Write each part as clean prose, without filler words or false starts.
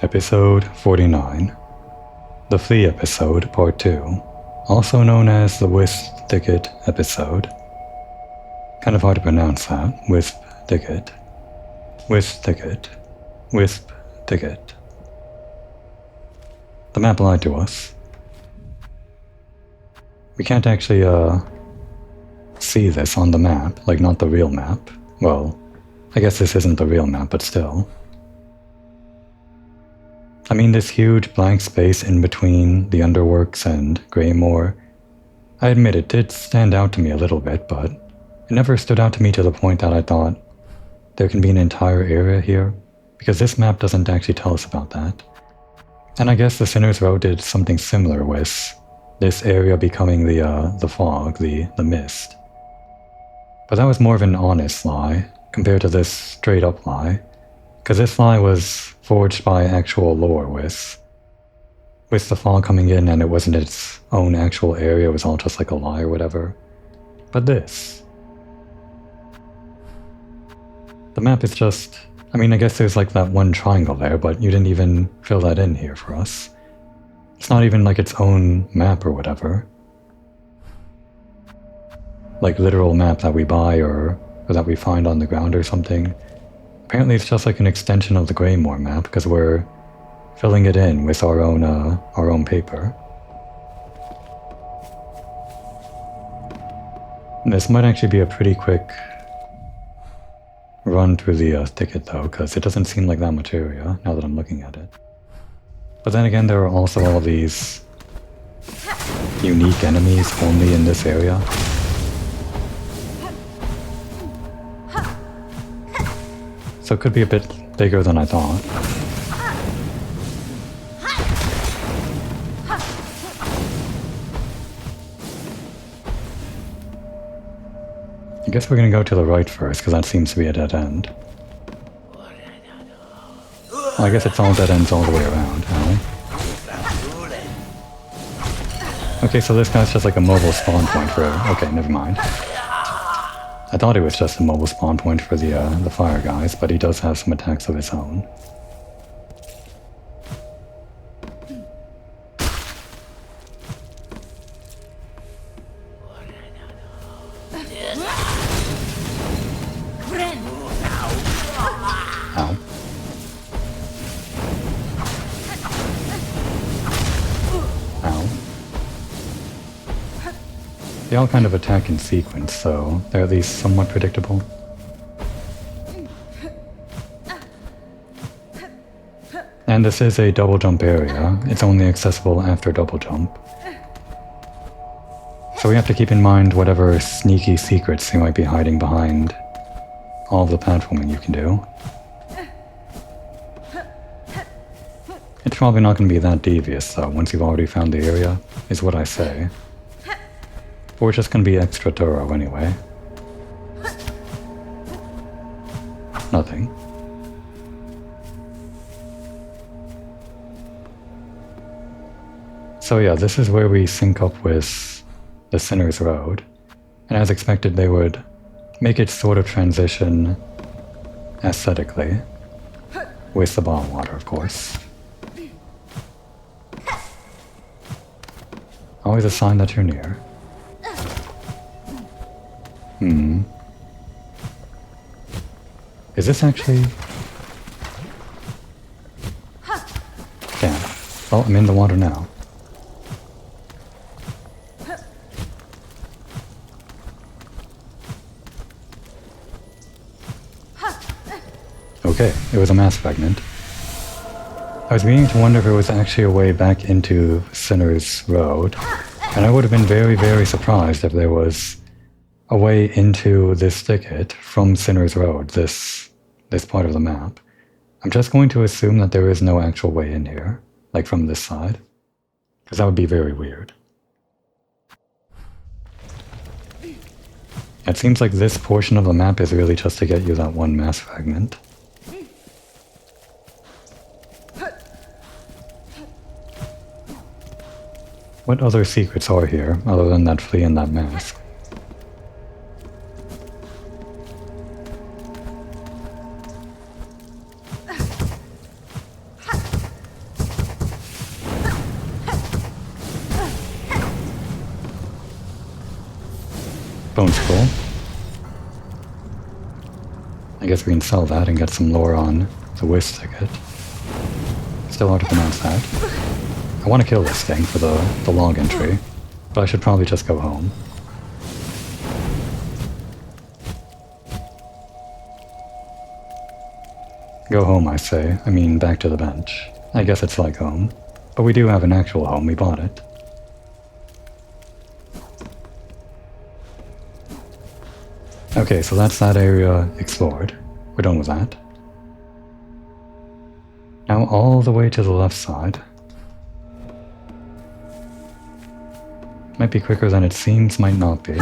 Episode 49. The Flea Episode, Part 2, also known as the Wisp Thicket episode. Kind of hard to pronounce that. Wisp Thicket. Wisp Thicket. Wisp Thicket. The map lied to us. We can't actually, see this on the map, like not the real map. Well, I guess this isn't the real map, but still. I mean, this huge blank space in between the Underworks and Greymoor, I admit it did stand out to me a little bit, but it never stood out to me to the point that I thought there can be an entire area here, because this map doesn't actually tell us about that. And I guess the Sinner's Road did something similar with this area becoming the fog, the mist. But that was more of an honest lie, compared to this straight up lie, because this lie was forged by actual lore with the fog coming in and it wasn't its own actual area, it was all just like a lie or whatever. But this, the map is just, I mean, I guess there's like that one triangle there, but you didn't even fill that in here for us. It's not even like its own map or whatever. Like literal map that we buy or that we find on the ground or something. Apparently it's just like an extension of the Greymoor map because we're filling it in with our own paper. And this might actually be a pretty quick run through the thicket though, because it doesn't seem like that much area now that I'm looking at it. But then again, there are also all these unique enemies only in this area. So it could be a bit bigger than I thought. I guess we're gonna go to the right first, because that seems to be a dead end. Well, I guess it's all dead ends all the way around, huh? Okay, so this guy's just like a mobile spawn point for... Okay, never mind. I thought it was just a mobile spawn point for the fire guys, but he does have some attacks of his own. Ow. Ow. They all kind of attack in sequence, so they're at least somewhat predictable. And this is a double jump area. It's only accessible after double jump. So we have to keep in mind whatever sneaky secrets they might be hiding behind all of the platforming you can do. It's probably not going to be that devious though, once you've already found the area, is what I say. But we're just going to be extra thorough anyway. Nothing. So yeah, this is where we sync up with the Sinner's Road. And as expected, they would make it sort of transition aesthetically. With the bottled water, of course. Always a sign that you're near. Is this actually... Damn. Well, I'm in the water now. Okay, it was a mass fragment. I was beginning to wonder if there was actually a way back into Sinner's Road, and I would have been very, very surprised if there was a way into this thicket from Sinner's Road, this part of the map. I'm just going to assume that there is no actual way in here, like from this side, because that would be very weird. It seems like this portion of the map is really just to get you that one mass fragment. What other secrets are here, other than that flea and that mask? Bone scroll. I guess we can sell that and get some lore on the Wisp ticket. Still hard to pronounce that. I want to kill this thing for the log entry, but I should probably just go home. Go home, I say. I mean, back to the bench. I guess it's like home. But we do have an actual home, we bought it. Okay, so that's that area explored. We're done with that. Now all the way to the left side. Might be quicker than it seems, might not be.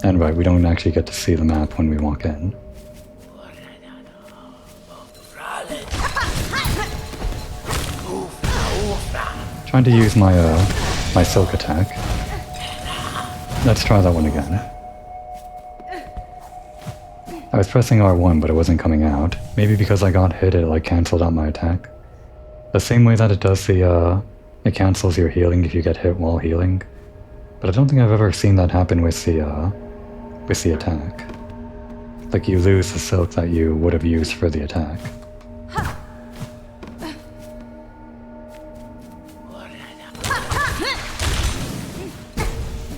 And right, we don't actually get to see the map when we walk in. Trying to use my my silk attack. Let's try that one again. I was pressing R1 but it wasn't coming out. Maybe because I got hit it like cancelled out my attack. The same way that it does the it cancels your healing if you get hit while healing. But I don't think I've ever seen that happen with the attack. Like you lose the silk that you would have used for the attack.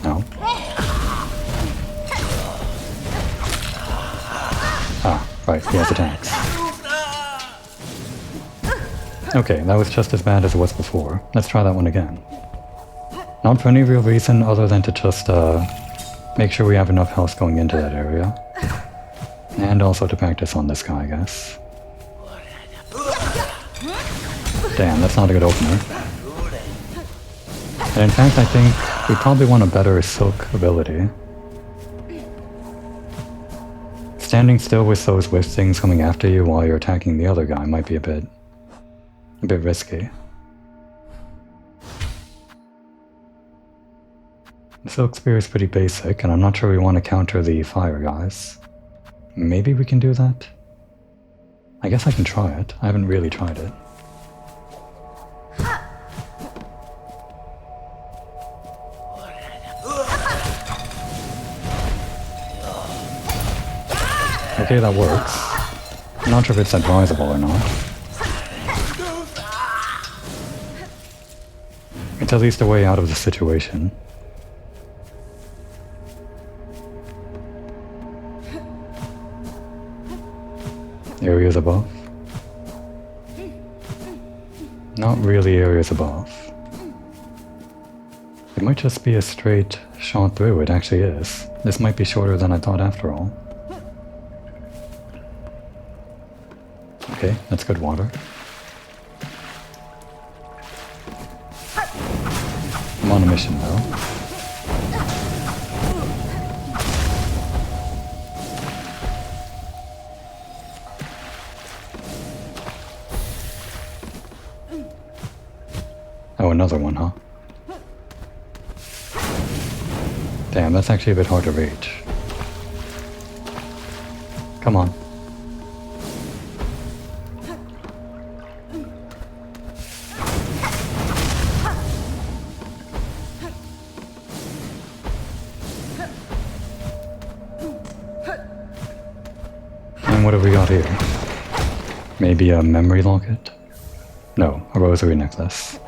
No. Ah, right, he has attacks. Okay, that was just as bad as it was before. Let's try that one again. Not for any real reason other than to just make sure we have enough health going into that area. And also to practice on this guy, I guess. Damn, that's not a good opener. And in fact, I think we probably want a better silk ability. Standing still with those wisp things coming after you while you're attacking the other guy might be a bit risky. The silk spear is pretty basic, and I'm not sure we want to counter the fire guys. Maybe we can do that? I guess I can try it. I haven't really tried it. Okay, that works. I'm not sure if it's advisable or not. It's at least a way out of the situation. Areas above? Not really areas above. It might just be a straight shot through, it actually is. This might be shorter than I thought after all. Okay, that's good water. I'm on a mission though. Oh, another one, huh? Damn, that's actually a bit hard to reach. Come on. And what have we got here? Maybe a memory locket? No, a rosary necklace.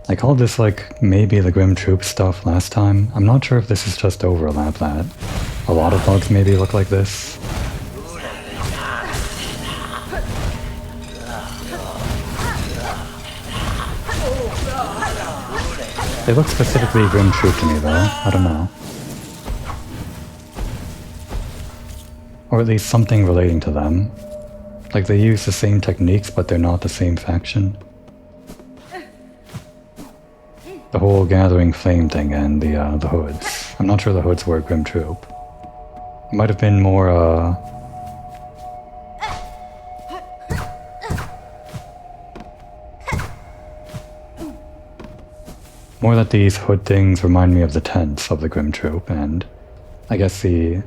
I called this like maybe the Grim Troop stuff last time. I'm not sure if this is just overlap that. A lot of bugs maybe look like this. They look specifically Grim Troop to me though, I don't know. Or at least something relating to them. Like they use the same techniques but they're not the same faction. The whole gathering flame thing and the hoods. I'm not sure the hoods were Grim Troop. It might have been more more that these hood things remind me of the tents of the Grim Troop, and I guess the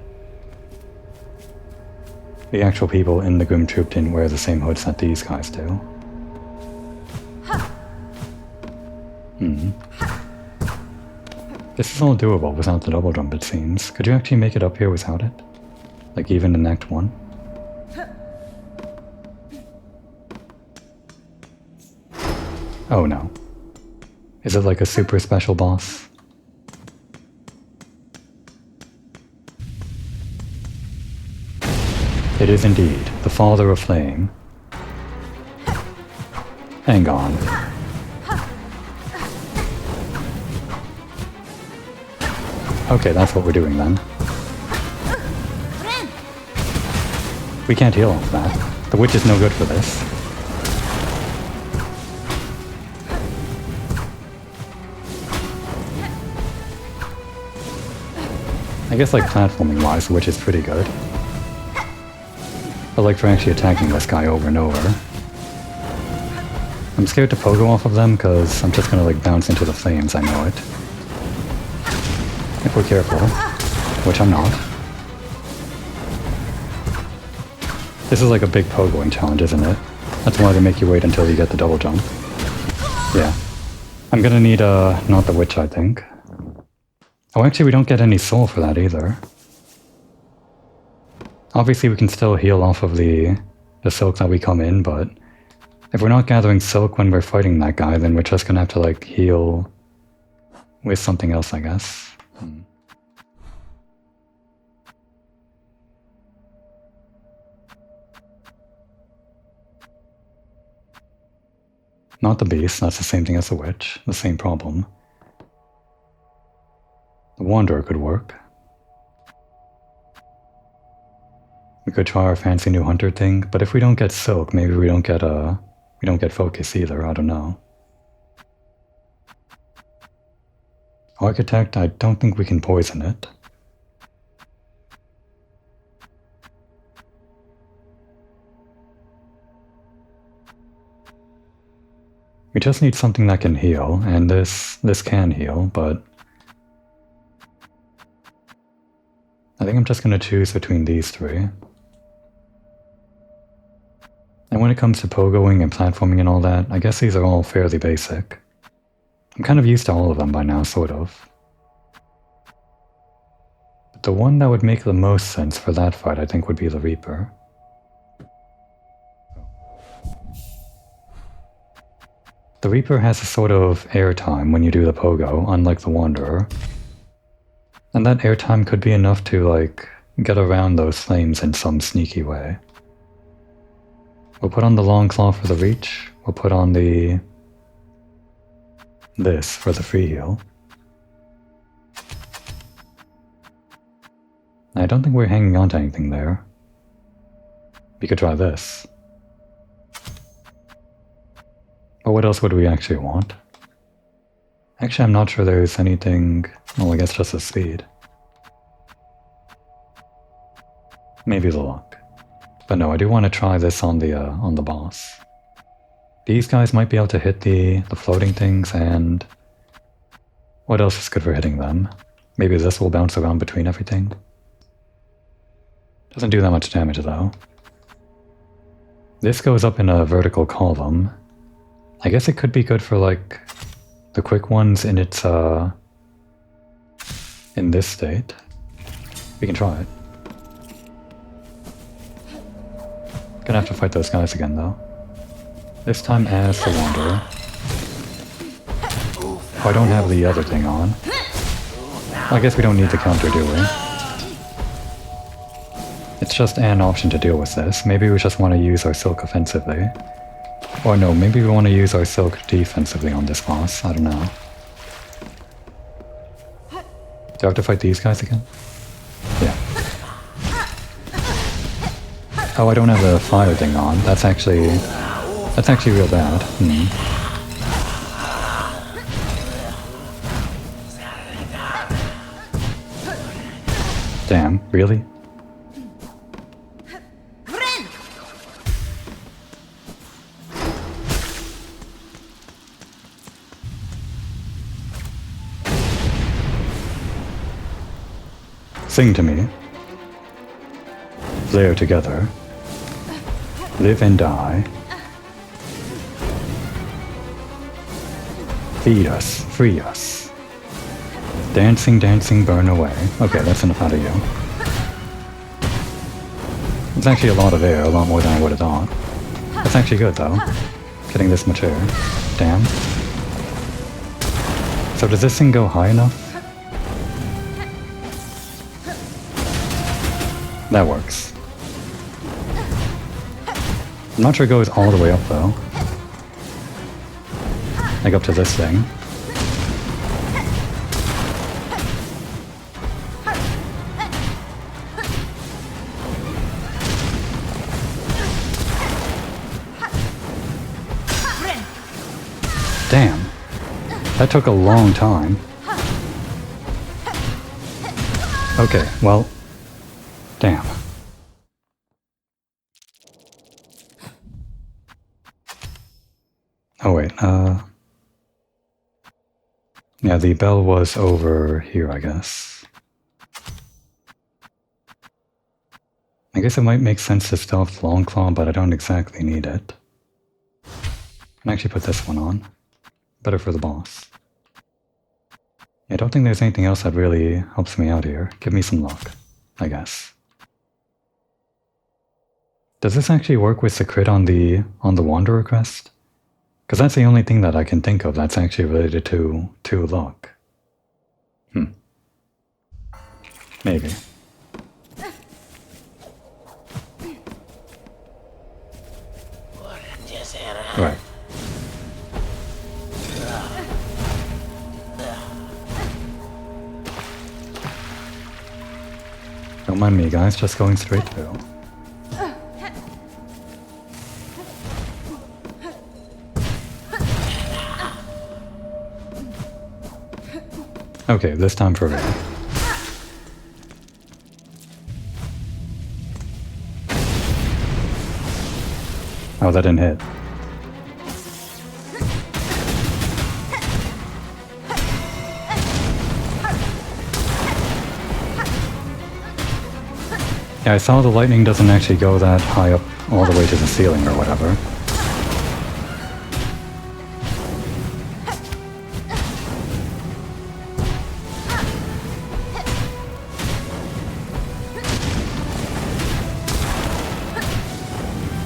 actual people in the Grim Troop didn't wear the same hoods that these guys do. This is all doable without the double jump, it seems. Could you actually make it up here without it? Like even in Act 1? Oh no. Is it like a super special boss? It is indeed, the Father of Flame. Hang on. Okay, that's what we're doing then. We can't heal off that. The witch is no good for this. I guess like platforming wise, the witch is pretty good. But like for actually attacking this guy over and over. I'm scared to pogo off of them because I'm just gonna like bounce into the flames, I know it. If we're careful, which I'm not. This is like a big pogoing challenge, isn't it? That's why they make you wait until you get the double jump. Yeah. I'm gonna need not the witch, I think. Oh, actually we don't get any soul for that either. Obviously we can still heal off of the silk that we come in, but if we're not gathering silk when we're fighting that guy, then we're just gonna have to like heal with something else, I guess. Not the beast, that's the same thing as the witch, the same problem. The wanderer could work. We could try our fancy new hunter thing, but if we don't get silk, maybe we don't get focus either, I don't know. Architect, I don't think we can poison it. We just need something that can heal, and this can heal, but I think I'm just going to choose between these three. And when it comes to pogoing and platforming and all that, I guess these are all fairly basic. I'm kind of used to all of them by now, sort of. But the one that would make the most sense for that fight, I think, would be the Reaper. The Reaper has a sort of airtime when you do the pogo, unlike the Wanderer. And that airtime could be enough to, like, get around those flames in some sneaky way. We'll put on the long claw for the reach. We'll put on this for the free heal. I don't think we're hanging on to anything there. We could try this. But what else would we actually want? Actually, I'm not sure there's anything... Well, I guess just the speed. Maybe the luck. But no, I do want to try this on the boss. These guys might be able to hit the floating things, and... What else is good for hitting them? Maybe this will bounce around between everything. Doesn't do that much damage, though. This goes up in a vertical column. I guess it could be good for, like, the quick ones in its, in this state. We can try it. Gonna have to fight those guys again, though. This time as the Wanderer. Oh, I don't have the other thing on. I guess we don't need the counter, do we? It's just an option to deal with this. Maybe we just want to use our silk offensively. Or no, maybe we want to use our silk defensively on this boss. I don't know. Do I have to fight these guys again? Yeah. Oh, I don't have the fire thing on. That's actually real bad. Damn, really? Sing to me. Layer together. Live and die. Feed us. Free us. Dancing, dancing, burn away. Okay, that's enough out of you. It's actually a lot of air, a lot more than I would have thought. That's actually good, though. Getting this much air. Damn. So does this thing go high enough? That works. I'm not sure it goes all the way up, though. Like up to this thing. Damn. That took a long time. Okay, well... Damn. Oh wait, yeah, the bell was over here, I guess. I guess it might make sense to stuff Longclaw, but I don't exactly need it. Can actually put this one on. Better for the boss. Yeah, I don't think there's anything else that really helps me out here. Give me some luck, I guess. Does this actually work with the crit on the Wanderer crest? Because that's the only thing that I can think of that's actually related to luck. Maybe. Right. Don't mind me, guys, just going straight through. Okay, this time for real. Oh, that didn't hit. Yeah, I saw the lightning doesn't actually go that high up all the way to the ceiling or whatever.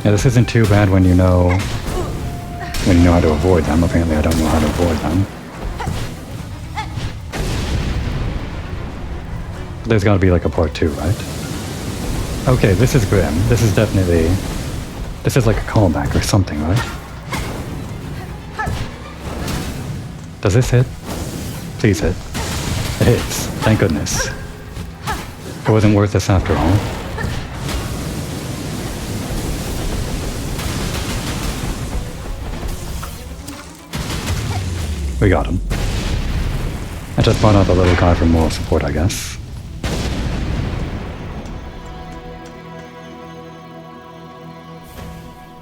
Yeah, this isn't too bad when you know how to avoid them. Apparently I don't know how to avoid them. There's gotta be like a part 2, right? Okay, this is grim. This is definitely... This is like a callback or something, right? Does this hit? Please hit. It hits. Thank goodness. It wasn't worth this after all. We got him. I just brought out the little guy for moral support, I guess.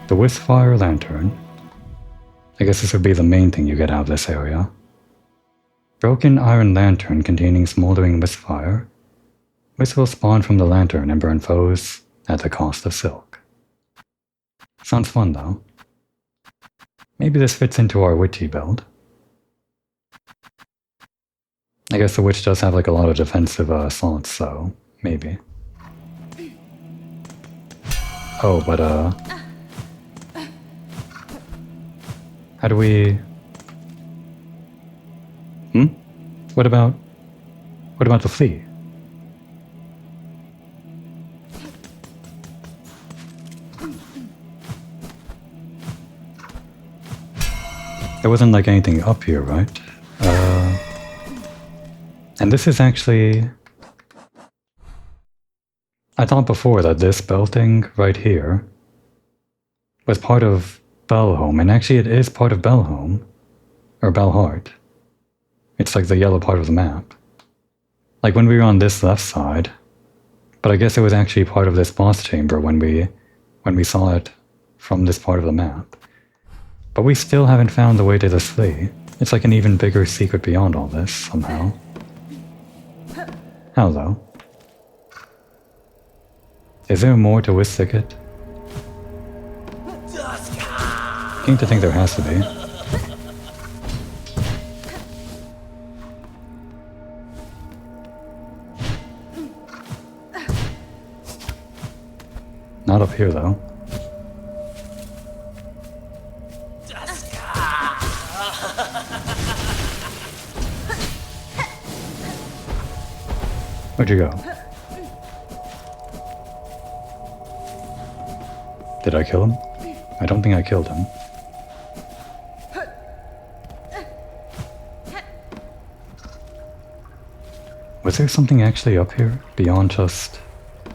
The Wisfire Lantern. I guess this would be the main thing you get out of this area. Broken iron lantern containing smoldering wisfire. Wisp will spawn from the lantern and burn foes at the cost of silk. Sounds fun, though. Maybe this fits into our witchy build. I guess the witch does have like a lot of defensive slots, so maybe. Oh, but how do we... What about the flea? There wasn't like anything up here, right? And this is actually... I thought before that this bell thing right here was part of Bellhome, and actually it is part of Bellhome. Or Bellheart. It's like the yellow part of the map. Like when we were on this left side. But I guess it was actually part of this boss chamber when we saw it from this part of the map. But we still haven't found the way to the flea. It's like an even bigger secret beyond all this, somehow. How though? Is there more to Wistikit? Keen to think there has to be. Not up here though. Where'd you go? Did I kill him? I don't think I killed him. Was there something actually up here beyond just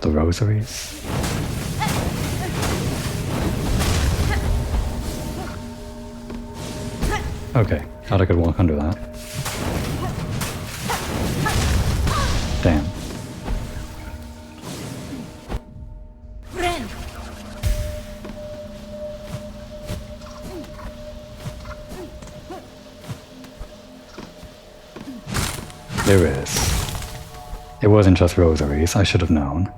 the rosaries? Okay, thought I could walk under that. Damn. There is. It wasn't just rosaries, I should have known.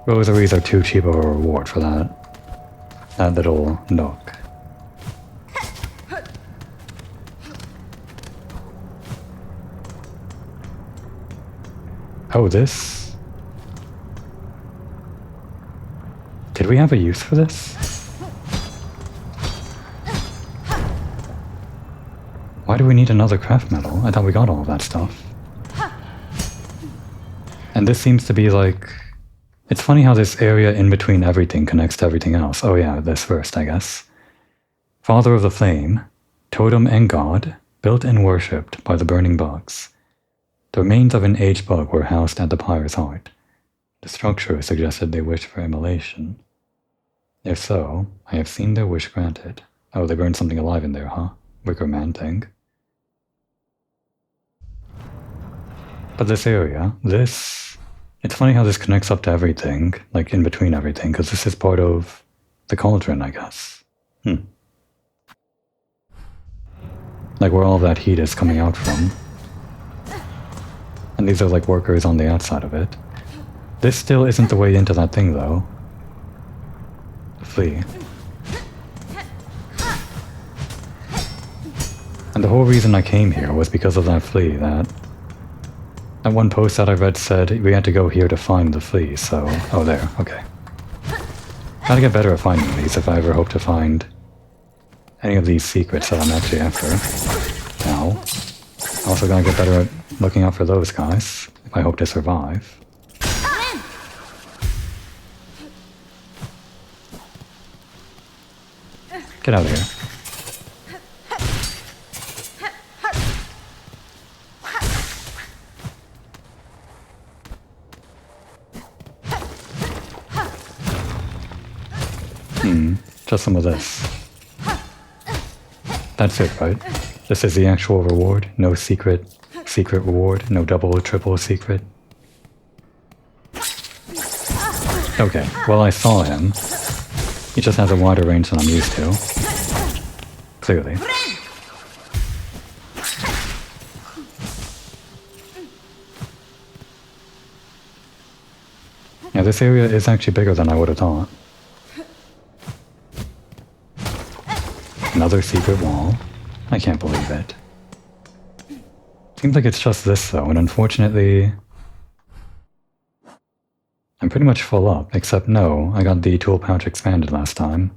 Rosaries are too cheap of a reward for that little nook. Oh, this? Did we have a use for this? Why do we need another craft metal? I thought we got all of that stuff. And this seems to be like... It's funny how this area in between everything connects to everything else. Oh yeah, this first, I guess. Father of the Flame, totem and god, built and worshipped by the burning bugs. The remains of an aged bug were housed at the pyre's heart. The structure suggested they wished for immolation. If so, I have seen their wish granted. Oh, they burned something alive in there, huh? Wicker man thing. But this area, this... It's funny how this connects up to everything, like in between everything, because this is part of the cauldron, I guess. Like where all that heat is coming out from. And these are like workers on the outside of it. This still isn't the way into that thing, though. The flea. And the whole reason I came here was because of that flea, that one post that I read said we had to go here to find the flea, so... Oh, there, okay. Gotta get better at finding these if I ever hope to find any of these secrets that I'm actually after. Now, also gotta get better at looking out for those guys if I hope to survive. Get out of here. Just some of this. That's it, right? This is the actual reward? No secret reward? No double or triple secret? Okay, well I saw him. He just has a wider range than I'm used to. Clearly. Yeah, this area is actually bigger than I would have thought. Another secret wall. I can't believe it. Seems like it's just this though, and unfortunately... I'm pretty much full up, except no, I got the tool pouch expanded last time.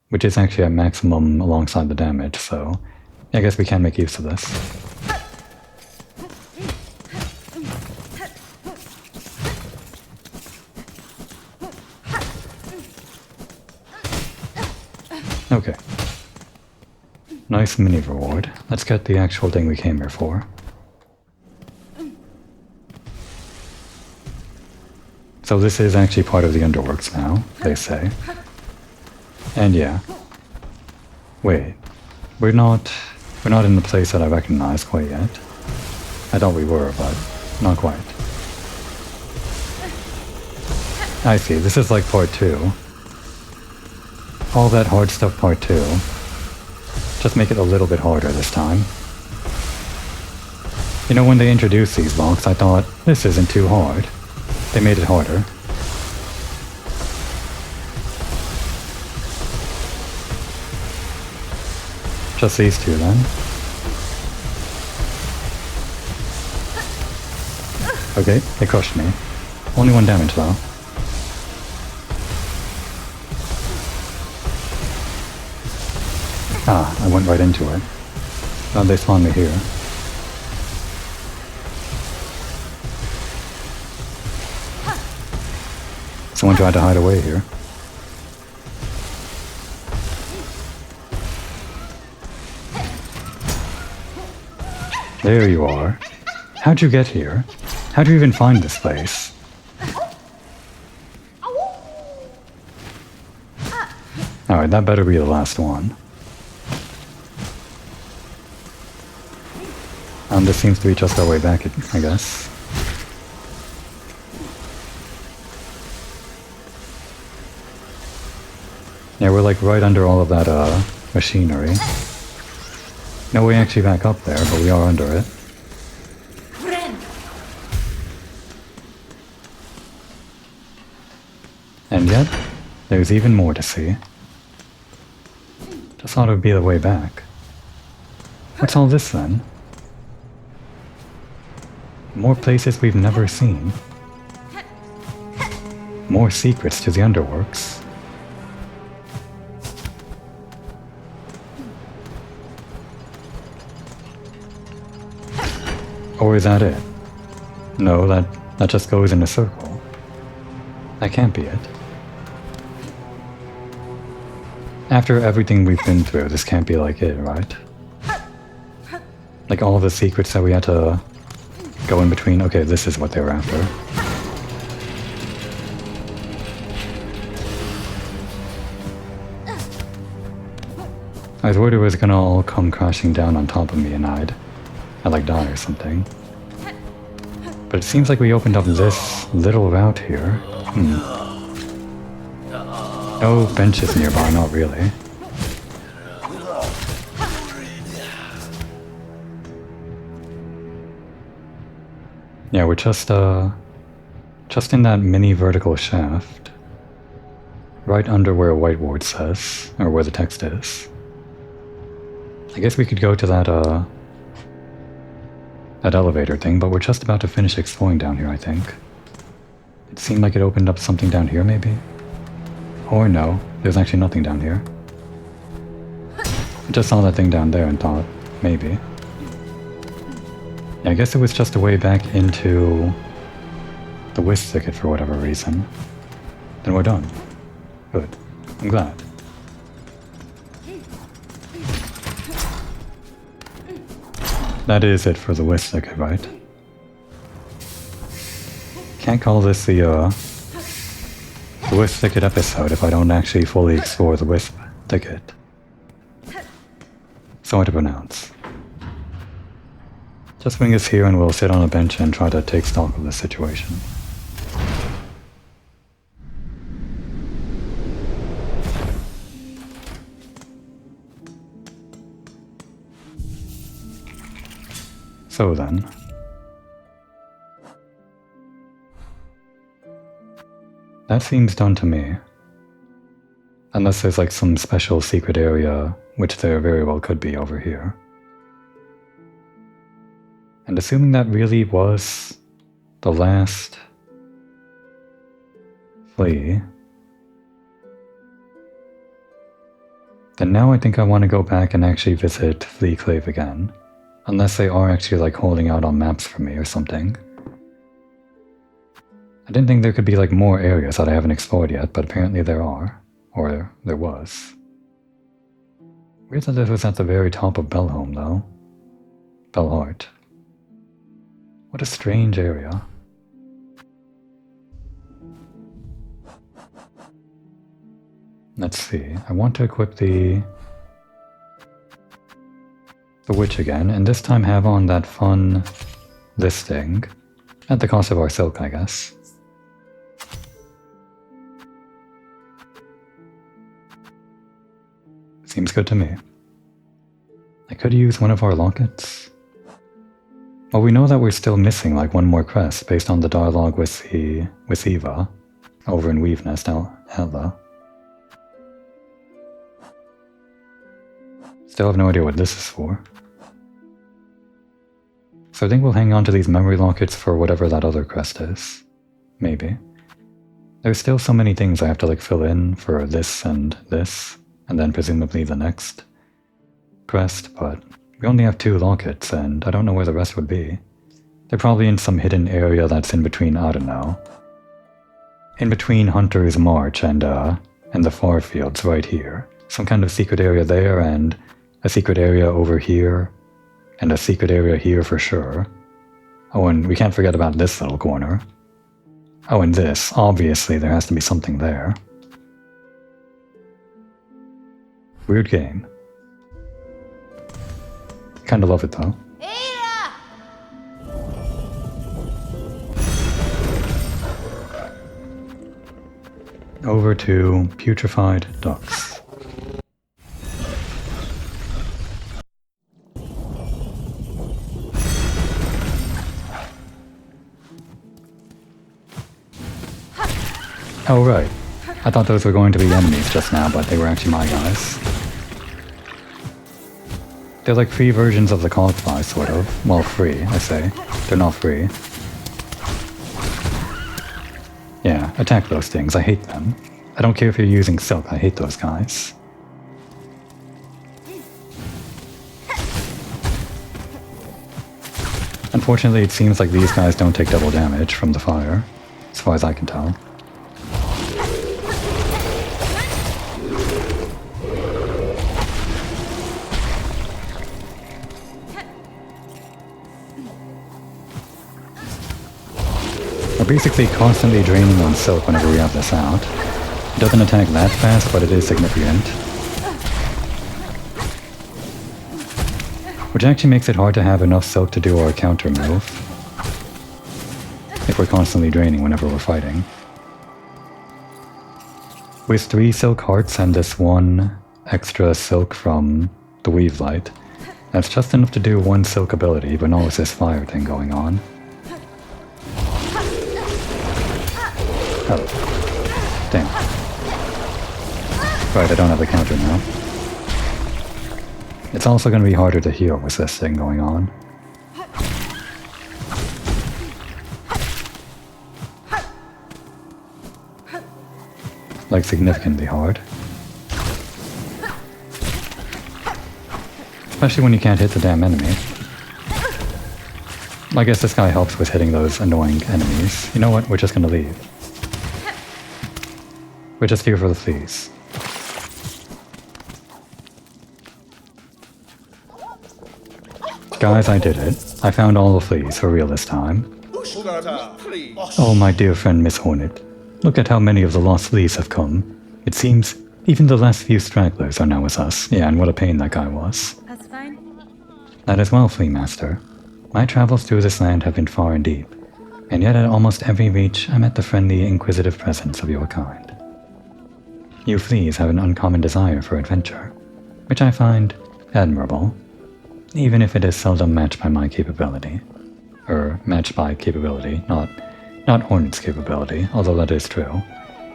Which is actually at maximum alongside the damage, so... I guess we can make use of this. Okay. Nice mini reward. Let's get the actual thing we came here for. So this is actually part of the underworks now, they say. And yeah. Wait. We're not in the place that I recognize quite yet. I thought we were, but not quite. I see, this is like part 2. All that hard stuff part 2. Just make it a little bit harder this time. You know, when they introduced these blocks, I thought, this isn't too hard. They made it harder. Just these two then. Okay, they crushed me. Only 1 damage though. Ah, I went right into it. Now they spawned me here. Someone tried to hide away here. There you are. How'd you get here? How'd you even find this place? Alright, that better be the last one. This seems to be just our way back, I guess. Yeah, we're like right under all of that machinery. No way actually back up there, but we are under it. And yet, there's even more to see. Just thought it would be the way back. What's all this then? More places we've never seen. More secrets to the underworks. Or is that it? No, that just goes in a circle. That can't be it. After everything we've been through, this can't be like it, right? Like all the secrets that we had to go in between. Okay, this is what they were after. I was worried it was gonna all come crashing down on top of me and I'd like die or something. But it seems like we opened up this little route here. No benches nearby, not really. Yeah, we're just in that mini vertical shaft. Right under where whiteboard says, or where the text is. I guess we could go to that elevator thing, but we're just about to finish exploring down here, I think. It seemed like it opened up something down here, maybe? Or no, there's actually nothing down here. I just saw that thing down there and thought, maybe. Yeah, I guess it was just a way back into the wisp thicket for whatever reason. Then we're done. Good. I'm glad. That is it for the wisp thicket, right? Can't call this the wisp thicket episode if I don't actually fully explore the wisp thicket. So hard to pronounce. Just bring us here and we'll sit on a bench and try to take stock of the situation. So then. That seems done to me. Unless there's like some special secret area, which there very well could be over here. And assuming that really was the last flea, then now I think I want to go back and actually visit Flea Clave again. Unless they are actually like holding out on maps for me or something. I didn't think there could be like more areas that I haven't explored yet, but apparently there are. Or there was. Weird that this was at the very top of Bellholm though. Bellheart. What a strange area. Let's see. I want to equip the witch again, and this time have on that fun this thing. At the cost of our silk, I guess. Seems good to me. I could use one of our lockets. Well, we know that we're still missing like one more crest based on the dialogue with Eva over in Weavenest, Ella. Still have no idea what this is for. So I think we'll hang on to these memory lockets for whatever that other quest is. Maybe. There's still so many things I have to like fill in for this, and then presumably the next quest, but we only have 2 lockets, and I don't know where the rest would be. They're probably in some hidden area that's in between, I don't know. In between Hunter's March and the far fields right here. Some kind of secret area there, and a secret area over here, and a secret area here for sure. Oh, and we can't forget about this little corner. Oh, and this. Obviously, there has to be something there. Weird game. Kinda love it, though. Over to putrefied ducks. Oh right, I thought those were going to be enemies just now, but they were actually my guys. They're like free versions of the caulifly, sort of. Well, free, I say. They're not free. Yeah, attack those things, I hate them. I don't care if you're using silk, I hate those guys. Unfortunately, it seems like these guys don't take double damage from the fire, as far as I can tell. We're basically constantly draining on silk whenever we have this out. It doesn't attack that fast, but it is significant. Which actually makes it hard to have enough silk to do our counter move. If we're constantly draining whenever we're fighting. With 3 silk hearts and this 1 extra silk from the Weave Light, that's just enough to do 1 silk ability, but not with this fire thing going on. Oh. Damn. Right, I don't have the counter now. It's also going to be harder to heal with this thing going on. Like, significantly hard. Especially when you can't hit the damn enemy. I guess this guy helps with hitting those annoying enemies. You know what? We're just gonna leave. We're just here for the fleas. Guys, I did it. I found all the fleas for real this time. Oh, my dear friend Miss Hornet. Look at how many of the lost fleas have come. It seems even the last few stragglers are now with us. Yeah, and what a pain that guy was. That's fine. That is well, Flea Master. My travels through this land have been far and deep, and yet at almost every reach I met the friendly, inquisitive presence of your kind. You fleas have an uncommon desire for adventure, which I find admirable, even if it is seldom matched by my capability. Matched by capability, not Hornet's capability, although that is true.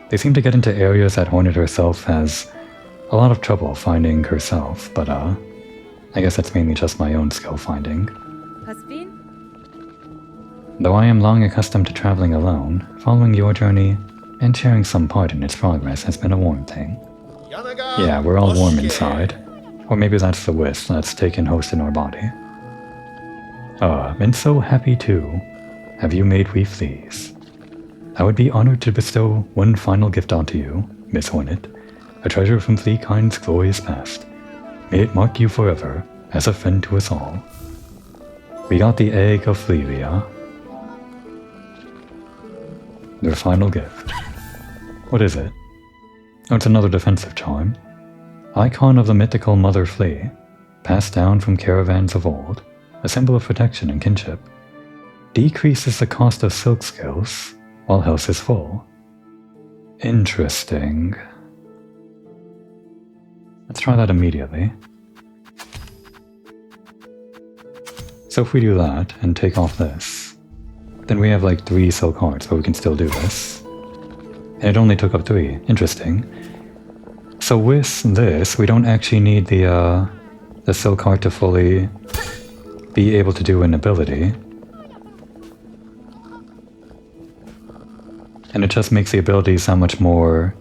They seem to get into areas that Hornet herself has a lot of trouble finding herself, but I guess that's mainly just my own skill finding. Has been? Though I am long accustomed to traveling alone, following your journey and sharing some part in its progress has been a warm thing. Yeah, we're all warm inside. Or maybe that's the wisp that's taken host in our body. And so happy too. Have you made we fleas? I would be honored to bestow one final gift onto you, Miss Hornet, a treasure from Fleakind's glorious past. May it mark you forever as a friend to us all. We got the egg of Flelia. Their final gift. What is it? Oh, it's another defensive charm. Icon of the mythical Mother Flea, passed down from caravans of old, a symbol of protection and kinship. Decreases the cost of silk skills while health is full. Interesting. Let's try that immediately. So if we do that and take off this, then we have like 3 silk hearts, but we can still do this. And it only took up 3. Interesting. So with this, we don't actually need the the silk heart to fully be able to do an ability. And it just makes the abilities that much more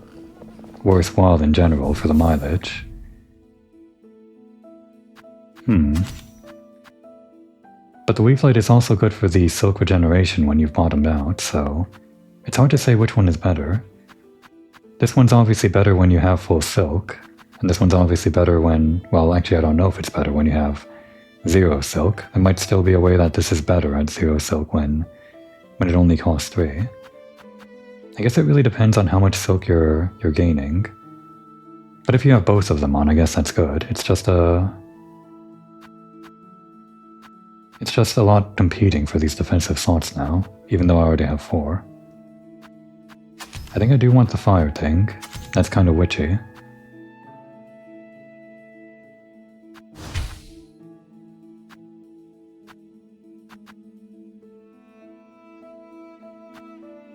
worthwhile in general for the mileage. But the weave light is also good for the silk regeneration when you've bottomed out, so it's hard to say which one is better. This one's obviously better when you have full silk, and this one's obviously better when, well, actually I don't know if it's better when you have 0 silk. There might still be a way that this is better at 0 silk when it only costs 3. I guess it really depends on how much silk you're gaining. But if you have both of them on, I guess that's good. It's just a lot competing for these defensive slots now, even though I already have 4. I think I do want the fire thing. That's kind of witchy.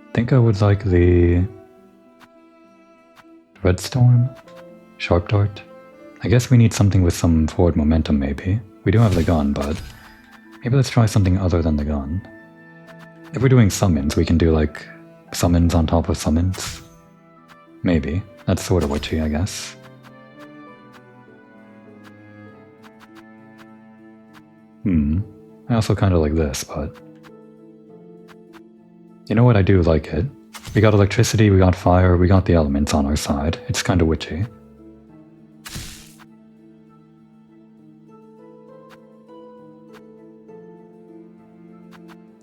I think I would like the Red Storm? Sharp Dart? I guess we need something with some forward momentum maybe. We do have the gun, but maybe let's try something other than the gun. If we're doing summons, we can do like summons on top of summons. Maybe. That's sort of witchy, I guess. I also kind of like this, but you know what, I do like it. We got electricity, we got fire, we got the elements on our side. It's kind of witchy.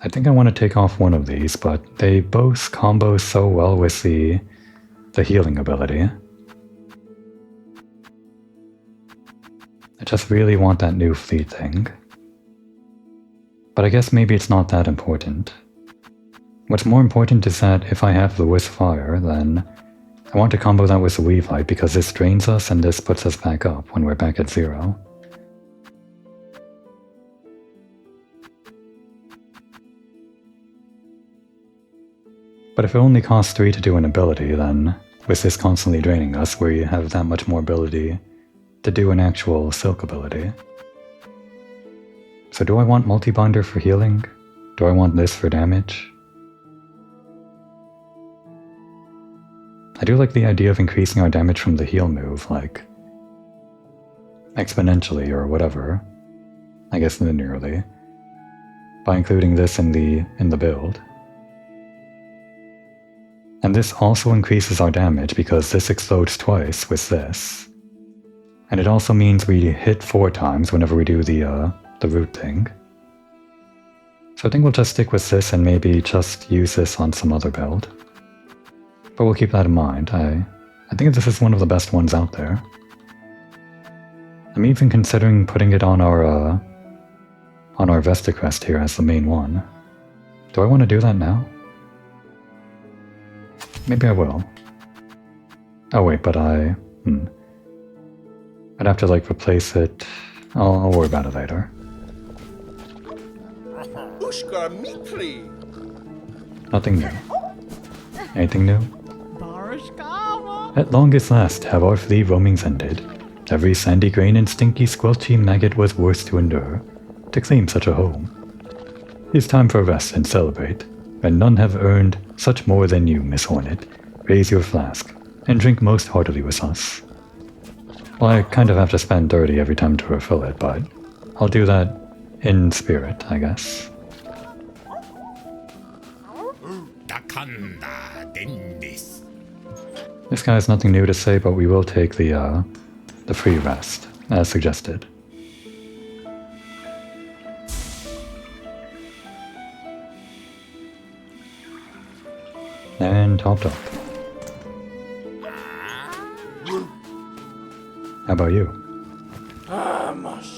I think I want to take off one of these, but they both combo so well with the healing ability. I just really want that new fleet thing. But I guess maybe it's not that important. What's more important is that if I have the Wisp Fire, then I want to combo that with the Weave Light because this drains us and this puts us back up when we're back at 0. But if it only costs 3 to do an ability, then with this constantly draining us, we have that much more ability to do an actual Silk ability. So do I want Multi-Binder for healing? Do I want this for damage? I do like the idea of increasing our damage from the heal move, like exponentially or whatever, I guess linearly, by including this in the build. And this also increases our damage because this explodes twice with this. And it also means we hit 4 times whenever we do the root thing. So I think we'll just stick with this and maybe just use this on some other build. But we'll keep that in mind. I think this is one of the best ones out there. I'm even considering putting it on our Vesta crest here as the main one. Do I want to do that now? Maybe I will. Oh wait, but I'd have to like replace it. I'll worry about it later. Nothing new. Anything new? At longest last have our flea roamings ended. Every sandy grain and stinky squelchy maggot was worse to endure, to claim such a home. It's time for rest and celebrate, and none have earned such more than you, Miss Hornet. Raise your flask, and drink most heartily with us. Well, I kind of have to spend 30 every time to refill it, but I'll do that in spirit, I guess. This guy has nothing new to say, but we will take the free rest, as suggested. And topped up. How about you?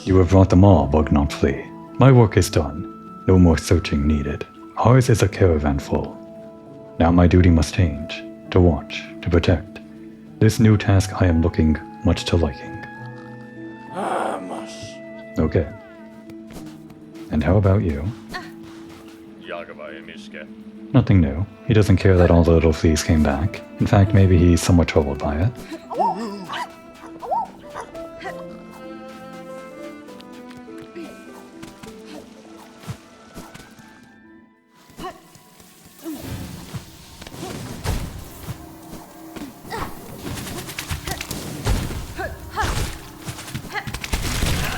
You have brought them all, bug not flea. My work is done. No more searching needed. Ours is a caravan full. Now my duty must change. To watch, to protect. This new task I am looking much to liking. Okay. And how about you? Nothing new. He doesn't care that all the little fleas came back. In fact, maybe he's somewhat troubled by it.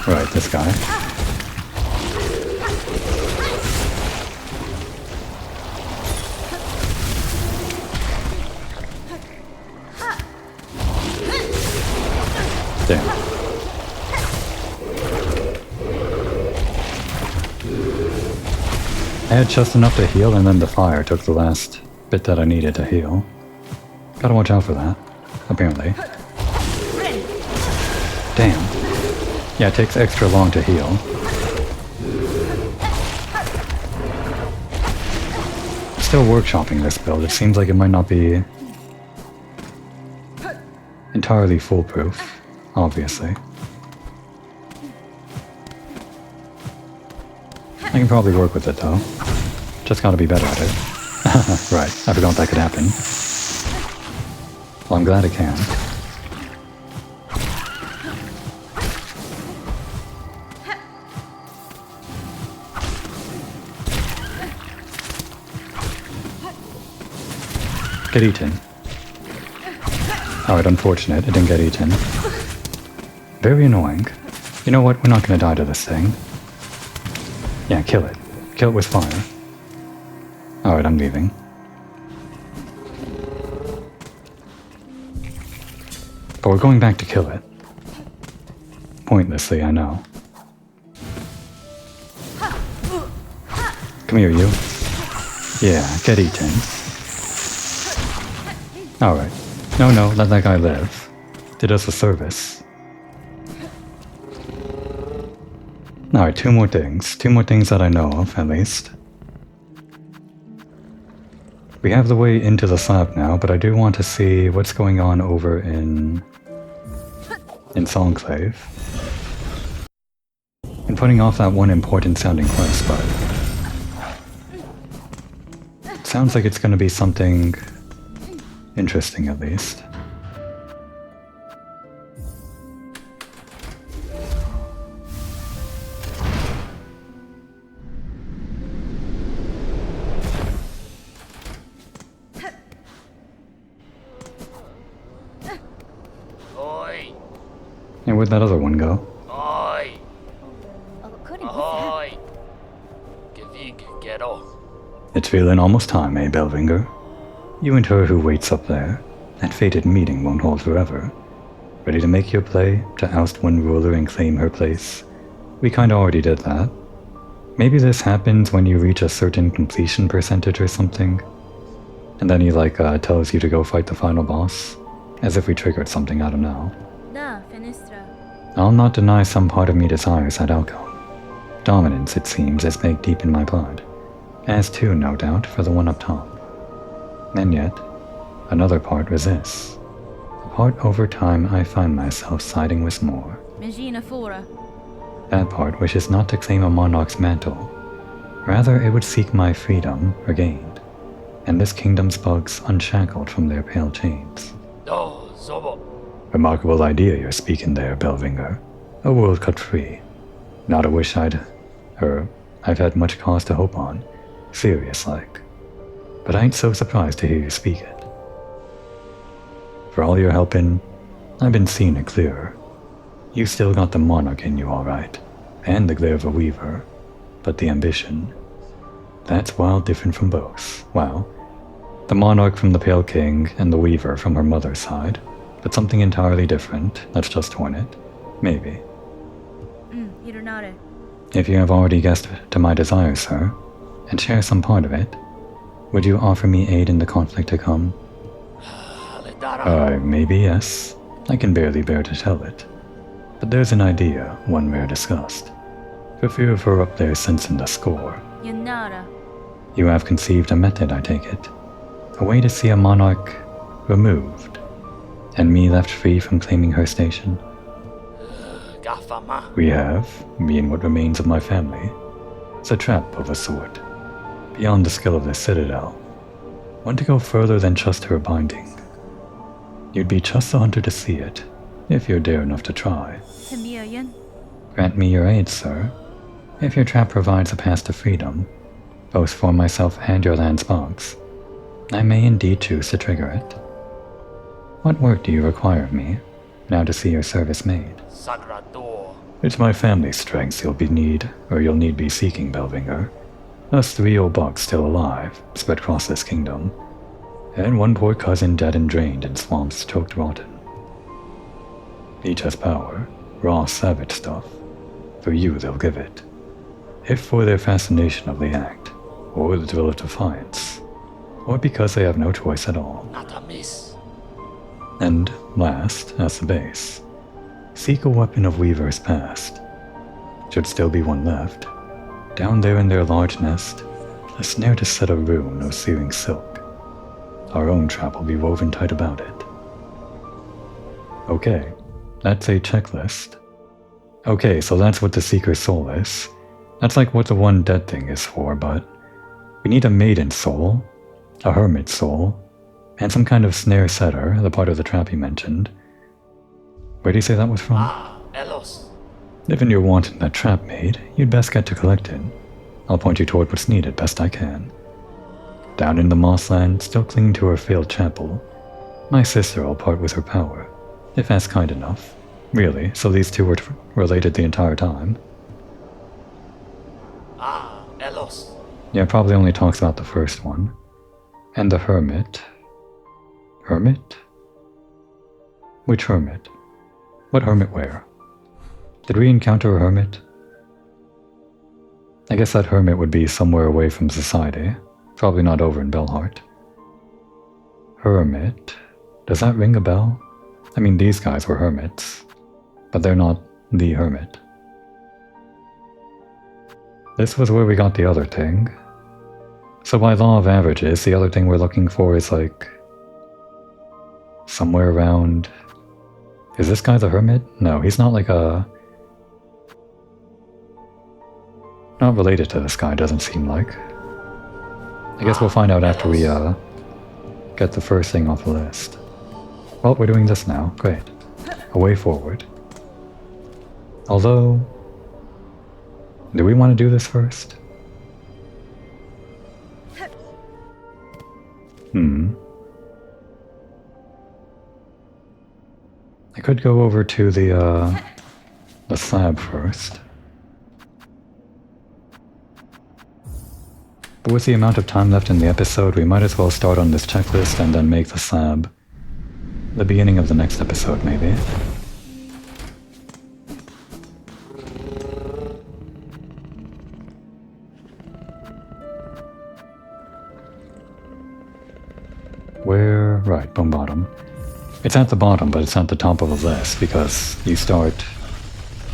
Right, this guy. Damn. I had just enough to heal, and then the fire took the last bit that I needed to heal. Gotta watch out for that, apparently. Damn. Yeah, it takes extra long to heal. Still workshopping this build. It seems like it might not be entirely foolproof, obviously. I can probably work with it though. Just gotta be better at it. Right, I forgot that could happen. Well, I'm glad it can. Get eaten. Alright, unfortunate, it didn't get eaten. Very annoying. You know what, we're not gonna die to this thing. Yeah, kill it. Kill it with fire. Alright, I'm leaving. But we're going back to kill it. Pointlessly, I know. Come here, you. Yeah, get eaten. Alright. No, let that guy live. Did us a service. Alright, two more things. Two more things that I know of, at least. We have the way into the slab now, but I do want to see what's going on over in Songclave. I'm putting off that one important sounding quest, but it sounds like it's going to be something interesting, at least. And where'd that other one go? Oi! Ahoy! It's feeling almost time, eh, Belvinger? You and her who waits up there. That fated meeting won't hold forever. Ready to make your play, to oust one ruler and claim her place? We kinda already did that. Maybe this happens when you reach a certain completion percentage or something. And then he tells you to go fight the final boss. As if we triggered something, I don't know. I'll not deny some part of me desires that outcome. Dominance, it seems, is baked deep in my blood. As too, no doubt, for the one up top. And yet, another part resists. A part over time I find myself siding with more. That part wishes not to claim a monarch's mantle. Rather, it would seek my freedom regained, and this kingdom's bugs unshackled from their pale chains. Remarkable idea you're speaking there, Belvinger. A world cut free. Not a wish I've had much cause to hope on. Serious like. But I ain't so surprised to hear you speak it. For all your helping, I've been seeing it clearer. You still got the monarch in you, alright. And the glare of a weaver. But the ambition, that's wild different from both. Well, the monarch from the Pale King and the weaver from her mother's side. But something entirely different. Let's just horn it. Maybe. If you have already guessed to my desire, sir, and share some part of it, would you offer me aid in the conflict to come? Maybe yes. I can barely bear to tell it. But there's an idea, one rare discussed. For fear of her up there sensing the score. You have conceived a method, I take it. A way to see a monarch removed, and me left free from claiming her station. We have, me and what remains of my family. It's a trap of a sort, beyond the skill of the Citadel. One to go further than just her binding. You'd be just the hunter to see it, if you're dare enough to try. Grant me your aid, sir. If your trap provides a path to freedom, both for myself and your land's bugs, I may indeed choose to trigger it. What work do you require of me, now to see your service made? It's my family's strengths you'll need be seeking, Belvinger. Us 3 old bucks still alive, spread across this kingdom, and one poor cousin dead and drained in swamps choked rotten. Each has power, raw savage stuff. For you they'll give it. If for their fascination of the act, or the thrill of defiance, or because they have no choice at all. Not a miss. And last, as the base, seek a weapon of Weaver's past. Should still be one left. Down there in their large nest, a snare to set a rune of searing silk. Our own trap will be woven tight about it. Okay, that's a checklist. Okay, so that's what the Seeker's soul is. That's like what the one dead thing is for, but we need a maiden soul, a hermit soul, and some kind of snare setter, the part of the trap you mentioned. Where do you say that was from? Elos. Given you're wanting that trap made, you'd best get to collect it. I'll point you toward what's needed best I can. Down in the Mossland, still clinging to her failed chapel, my sister will part with her power, if that's kind enough. Really, so these two were related the entire time. Elos. Yeah, probably only talks about the first one. And the hermit. Hermit? Which hermit? What hermit where? Did we encounter a hermit? I guess that hermit would be somewhere away from society. Probably not over in Belhart. Hermit? Does that ring a bell? I mean, these guys were hermits, but they're not the hermit. This was where we got the other thing. So by law of averages, the other thing we're looking for is like somewhere around... Is this guy the hermit? No, he's not like a... Not related to this guy, doesn't seem like. I guess we'll find out after we get the first thing off the list. Well, we're doing this now. Great. A way forward. Although... Do we want to do this first? I could go over to the slab first. But with the amount of time left in the episode, we might as well start on this checklist and then make the slab the beginning of the next episode, maybe. Where? Right, bone bottom. It's at the bottom, but it's at the top of the list because you start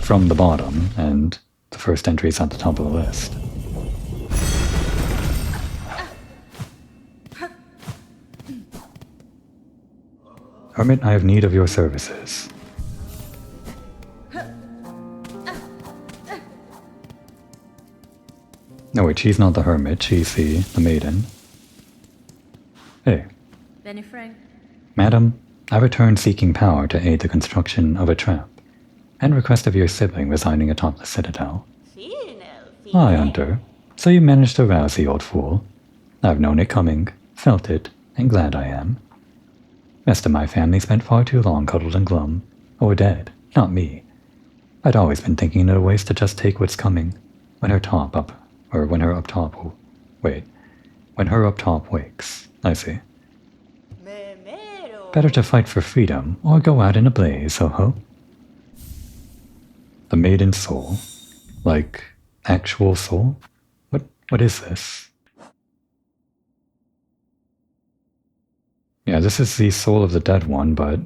from the bottom and the first entry is at the top of the list. Hermit, I have need of your services. No, wait, she's not the hermit, she's the maiden. Hey. Benny Frank. Madam, I return seeking power to aid the construction of a trap, and request of your sibling residing atop the citadel. Hi, Hunter. So you managed to rouse the old fool. I've known it coming, felt it, and glad I am. Rest of my family spent far too long cuddled and glum, or dead, not me. I'd always been thinking of ways to just take what's coming, when her up top wakes. I see. Better to fight for freedom, or go out in a blaze, ho-ho. The maiden soul. Like, actual soul? What is this? Yeah, this is the soul of the dead one, but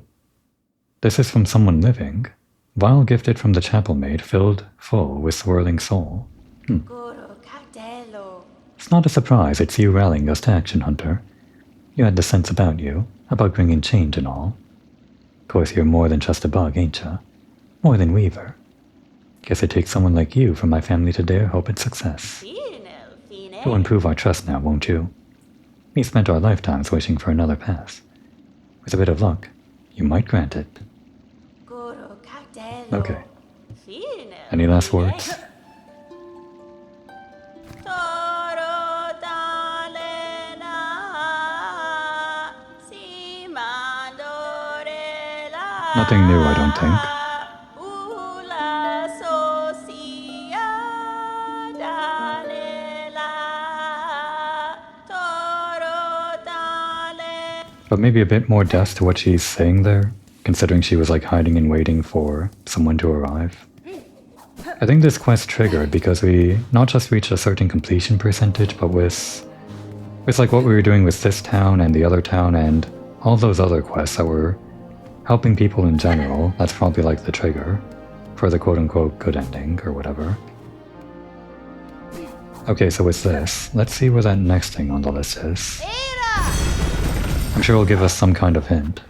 this is from someone living. Vial gifted from the chapel maid, filled full with swirling soul. It's not a surprise it's you rallying us to action, Hunter. You had the sense about you, about bringing change and all. Of course you're more than just a bug, ain't ya? More than Weaver. Guess it takes someone like you from my family to dare hope in success. You'll improve our trust now, won't you? We spent our lifetimes wishing for another pass. With a bit of luck, you might grant it. Okay. Any last words? Nothing new, I don't think. But maybe a bit more depth to what she's saying there, considering she was like hiding and waiting for someone to arrive. I think this quest triggered because we not just reached a certain completion percentage, but with like what we were doing with this town and the other town and all those other quests that were helping people in general, that's probably like the trigger for the quote-unquote good ending or whatever. Okay, so with this, let's see where that next thing on the list is. I'm sure it'll give us some kind of hint.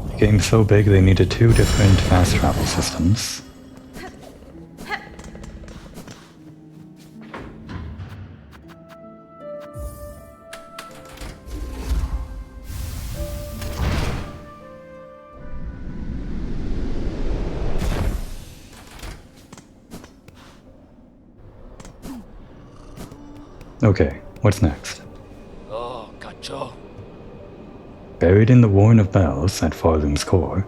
The game's so big they needed 2 different fast travel systems. Okay, what's next? Oh, Gacho. Buried in the Warren of Bells at Farloom's core.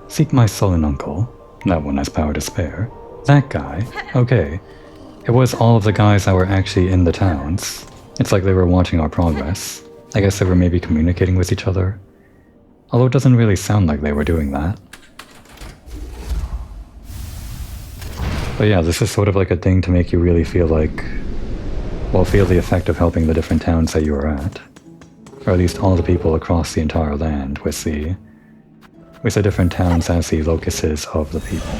Seek my sullen uncle. That one has power to spare. That guy? Okay. It was all of the guys that were actually in the towns. It's like they were watching our progress. I guess they were maybe communicating with each other. Although it doesn't really sound like they were doing that. But yeah, this is sort of like a thing to make you really feel like... well, feel the effect of helping the different towns that you are at. Or at least all the people across the entire land with the different towns as the locuses of the people.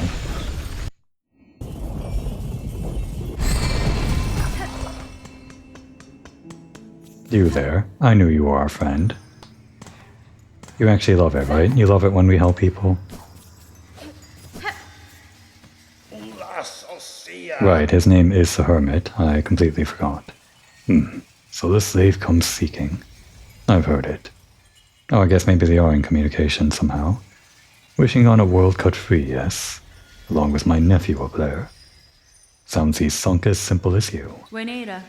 You there. I knew you were our friend. You actually love it, right? You love it when we help people? Right, his name is the Hermit. I completely forgot. So the slave comes seeking. I've heard it. Oh, I guess maybe they are in communication somehow. Wishing on a world cut free, yes. Along with my nephew up there. Sounds he's sunk as simple as you. Buenera.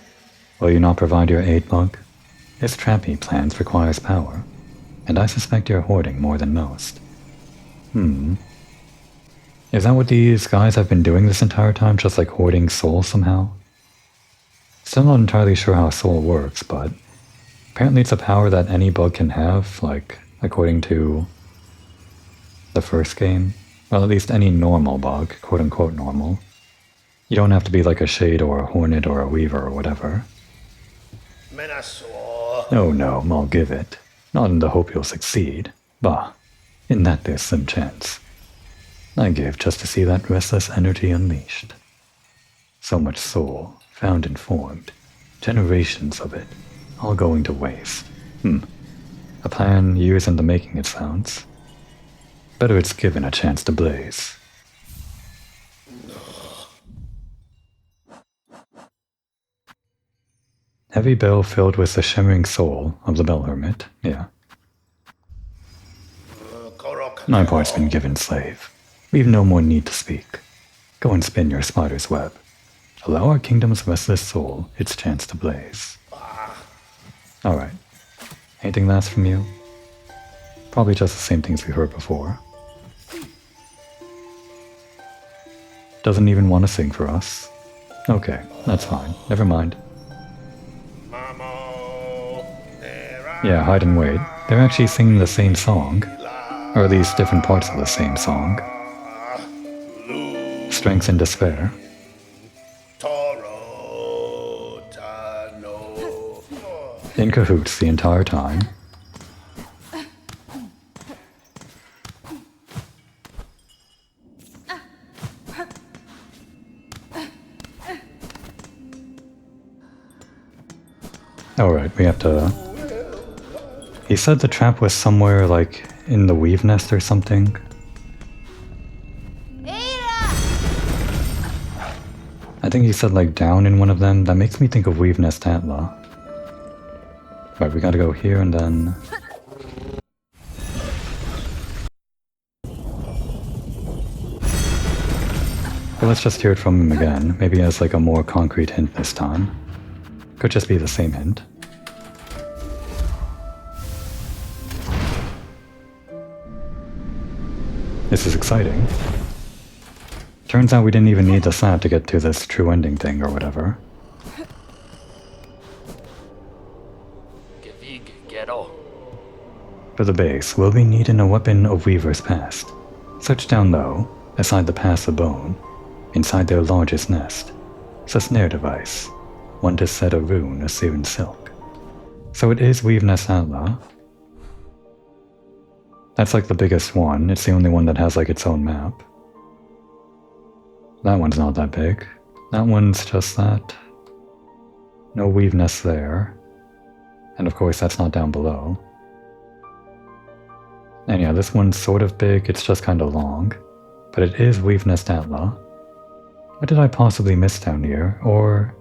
Will you not provide your aid, Bug? His trap he plans requires power. And I suspect you're hoarding more than most. Is that what these guys have been doing this entire time? Just like hoarding soul somehow? Still not entirely sure how soul works, but apparently it's a power that any bug can have, like, according to the first game. Well, at least any normal bug, quote-unquote normal. You don't have to be like a shade or a hornet or a weaver or whatever. Oh no, I'll give it. Not in the hope you'll succeed. Bah, in that there's some chance. I give just to see that restless energy unleashed. So much soul, found and formed. Generations of it, all going to waste. A plan years in the making, it sounds. Better it's given a chance to blaze. Heavy bell filled with the shimmering soul of the Bell Hermit, yeah. My part's been given, slave. We've no more need to speak. Go and spin your spider's web. Allow our kingdom's restless soul its chance to blaze. Alright. Anything last from you? Probably just the same things we heard before. Doesn't even want to sing for us. Okay, that's fine. Never mind. Yeah, hide and wait. They're actually singing the same song. Or at least different parts of the same song. Strength and despair. In cahoots the entire time. Alright, we have to... He said the trap was somewhere, like, in the weave nest or something. I think he said, like, down in one of them. That makes me think of Weave Nest Atla. Right, we gotta go here and then... Well, let's just hear it from him again. Maybe as, like, a more concrete hint this time. Could just be the same hint. This is exciting. Turns out we didn't even need the slab to get to this true ending thing or whatever. For the base, we'll be needing a weapon of Weaver's past. Search down low, aside the path of bone, inside their largest nest. It's a snare device, one to set a rune of searing silk. So it is Weave Nest Atla. That's like the biggest one, it's the only one that has like its own map. That one's not that big. That one's just that. No Weave Nest there. And of course that's not down below. And yeah, this one's sort of big, it's just kind of long. But it is Weave Nest Atla. What did I possibly miss down here? Or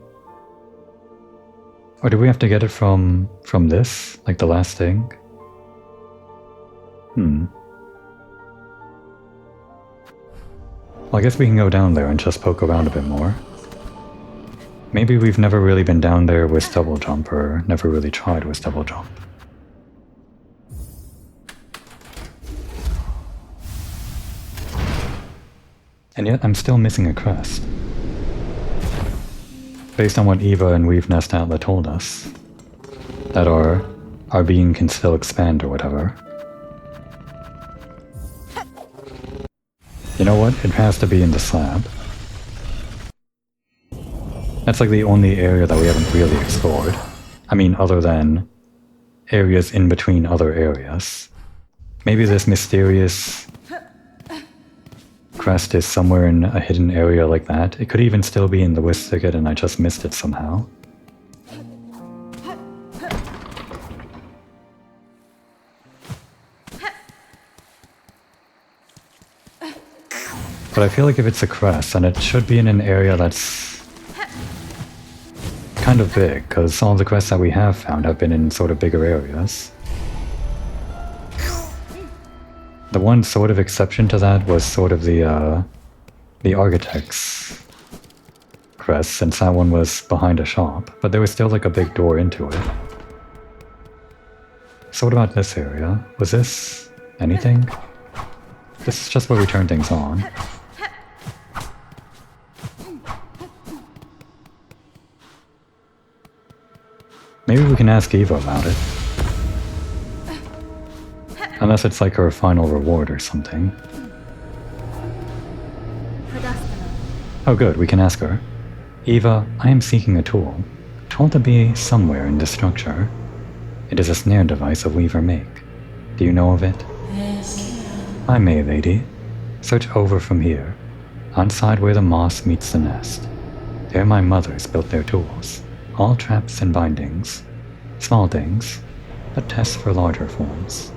do we have to get it from this? Like the last thing? Well, I guess we can go down there and just poke around a bit more. Maybe we've never really been down there with double jump, or never really tried with double jump. And yet I'm still missing a crest. Based on what Eva and Weave Nest Atla told us. That our being can still expand or whatever. You know what? It has to be in the slab. That's like the only area that we haven't really explored. I mean, other than areas in between other areas. Maybe this mysterious crest is somewhere in a hidden area like that. It could even still be in the Wisp Thicket and I just missed it somehow. But I feel like if it's a crest, then it should be in an area that's kind of big, because all the crests that we have found have been in sort of bigger areas. The one sort of exception to that was sort of the Architect's crest, since that one was behind a shop, but there was still like a big door into it. So what about this area? Was this anything? This is just where we turn things on. Maybe we can ask Eva about it. Unless it's like her final reward or something. Oh good, we can ask her. Eva, I am seeking a tool. Told to be somewhere in this structure. It is a snare device a weaver make. Do you know of it? I may, lady. Search over from here. On side where the moss meets the nest. There my mothers built their tools. All traps and bindings. Small things, but tests for larger forms.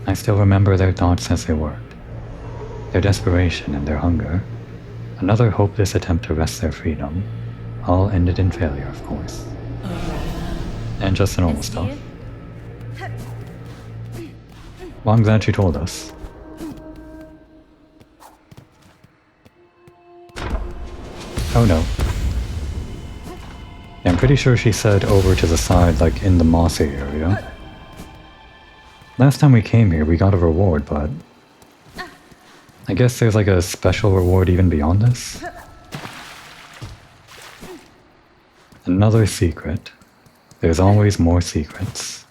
I still remember their thoughts as they worked. Their desperation and their hunger. Another hopeless attempt to wrest their freedom. All ended in failure, of course. And just the normal stuff. Well, I'm glad she told us. Oh no. Yeah, I'm pretty sure she said over to the side, like in the mossy area. Last time we came here, we got a reward, but I guess there's like a special reward even beyond this? Another secret. There's always more secrets.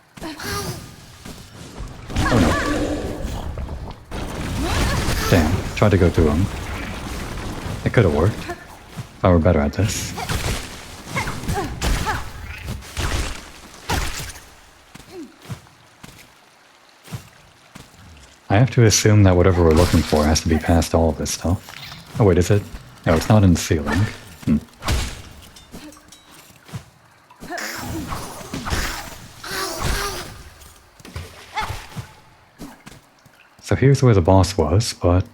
Oh no. Damn, tried to go through them. It could have worked, if I were better at this. I have to assume that whatever we're looking for has to be past all of this stuff. Oh wait, is it? No, it's not in the ceiling. So here's where the boss was, but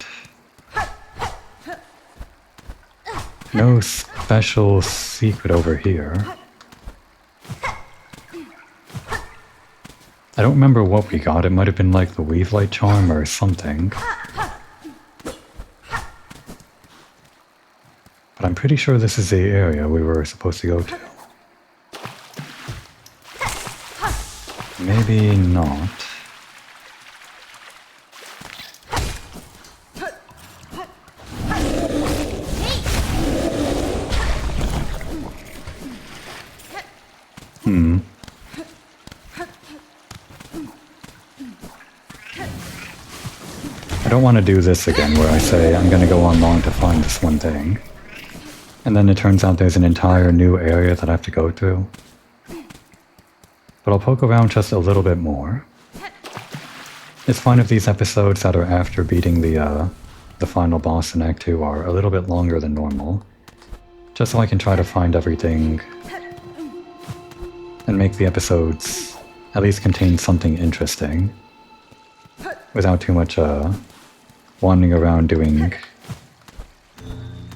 no special secret over here. I don't remember what we got. It might have been like the Weave Light Charm or something. But I'm pretty sure this is the area we were supposed to go to. Maybe not. don't want to do this again where I say I'm going to go on long to find this one thing. And then it turns out there's an entire new area that I have to go through. But I'll poke around just a little bit more. It's fine if these episodes that are after beating the final boss in Act 2 are a little bit longer than normal. Just so I can try to find everything and make the episodes at least contain something interesting. Without too much wandering around doing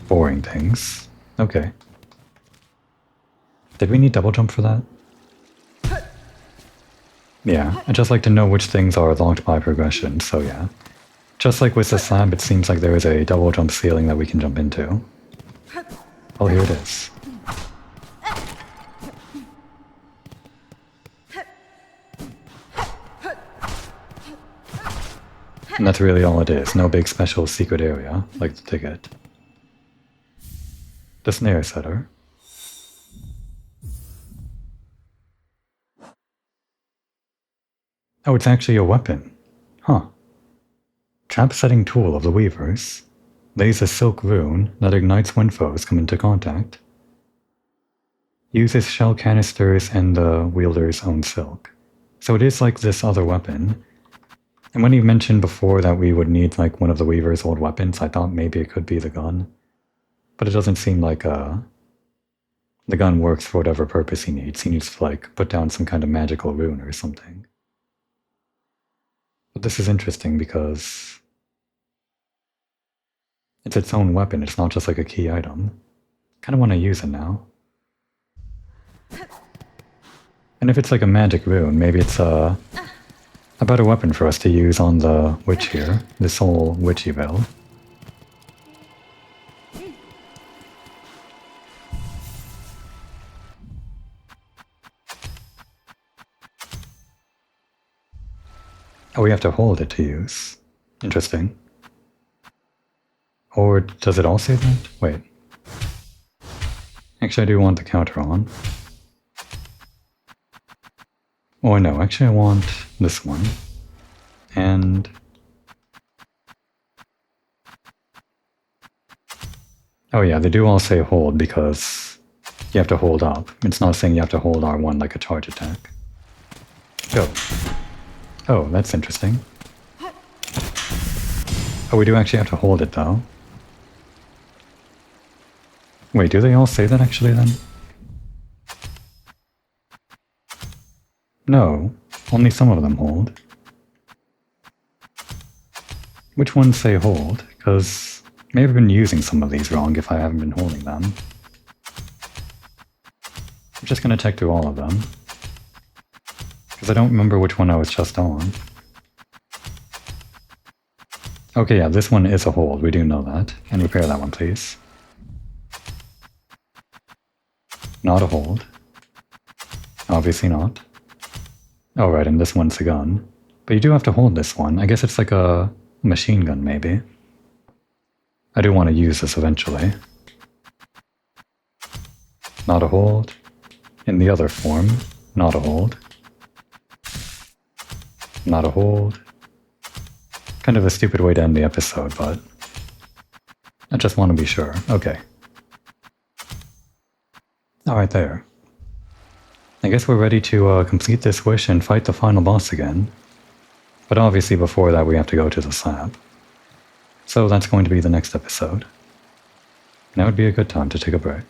boring things. Okay. Did we need double jump for that? Yeah, I'd just like to know which things are locked by progression, so yeah. Just like with the slab, it seems like there is a double jump ceiling that we can jump into. Oh, here it is. And that's really all it is, no big special secret area, like the ticket. The snare setter. Oh, it's actually a weapon. Huh. Trap setting tool of the Weavers. Lays a silk rune that ignites when foes come into contact. Uses shell canisters and the wielder's own silk. So it is like this other weapon. And when you mentioned before that we would need like one of the Weaver's old weapons, I thought maybe it could be the gun. But it doesn't seem like the gun works for whatever purpose he needs. He needs to like put down some kind of magical rune or something. But this is interesting because it's its own weapon, it's not just like a key item. Kinda wanna use it now. And if it's like a magic rune, maybe it's a better weapon for us to use on the witch here, this whole witchy build. Oh, we have to hold it to use. Interesting. Or does it all say that? Wait. Actually, I do want the counter on. Oh, no, actually I want this one. And... oh yeah, they do all say hold because you have to hold up. It's not saying you have to hold R1 like a charge attack. Go. Oh, that's interesting. Oh, we do actually have to hold it though. Wait, do they all say that actually then? No, only some of them hold. Which ones say hold? Because maybe I've been using some of these wrong if I haven't been holding them. I'm just gonna check through all of them. Because I don't remember which one I was just on. Okay, yeah, this one is a hold, we do know that. And repair that one, please. Not a hold. Obviously not. Oh right, and this one's a gun. But you do have to hold this one. I guess it's like a machine gun, maybe. I do want to use this eventually. Not a hold. In the other form, not a hold. Not a hold. Kind of a stupid way to end the episode, but I just want to be sure. Okay. Alright, there. I guess we're ready to complete this wish and fight the final boss again. But obviously before that we have to go to the slab. So that's going to be the next episode. Now would be a good time to take a break.